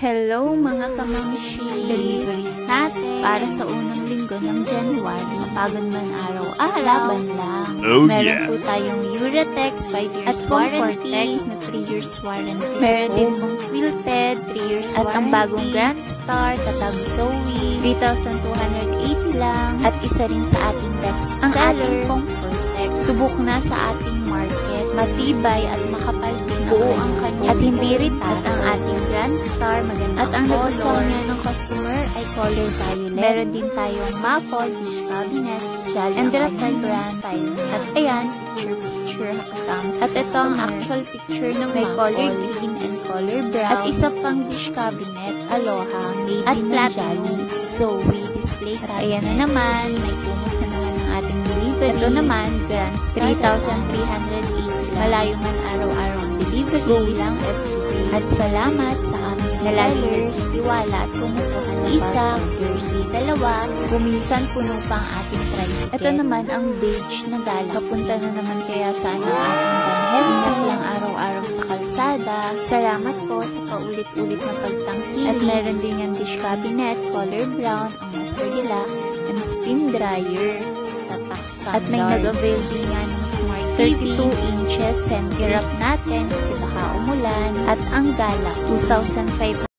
Hello mga kamamshi! Deliveries natin para sa unang linggo ng January. Pagod man araw-araw, laban lang. Meron po tayong Uratex 5 years warranty na 3 years warranty. Meron din pong Quilted 3 years warranty. At ang bagong Grand Star, Tatag Zoe, 3,280 lang. At isa rin sa ating best ang ating Comfortex. Subok na sa ating market. Matibay at makapal din buo ang kanya. At hindi ritas. At ang ating Grand Star, maganda at ang nagustuhan niya ng customer ay color violet. Meron din tayong Mapol, dish cabinet, Jolly and Ratay brand style. At ayan, picture kasama. At ito ang actual picture ng may color green and color brown. At isa pang dish cabinet, Aloha, made at platinum. Zoe display cat. Ayan na naman, may kumot na naman ang ating delivery. Ito naman, Grand Star, 3,380. Malayo man araw-araw ang delivery. Go lang everyday. At salamat sa aming sellers, tiwala at kumukuha ng isa, Thursday, dalawa, kuminsan puno pa ang ating price. Ito naman ang beige na gala. Kapunta na naman kaya saan ang ating danhel lang araw-araw sa kalsada. Salamat po sa paulit-ulit na pagtangkilik. At meron din yung dish cabinet, color brown, ang Master Deluxe, and spin dryer. At may nag-avail din yan ng Smart 32 inches center up natin kasi baka umulan. At ang Galax 2,500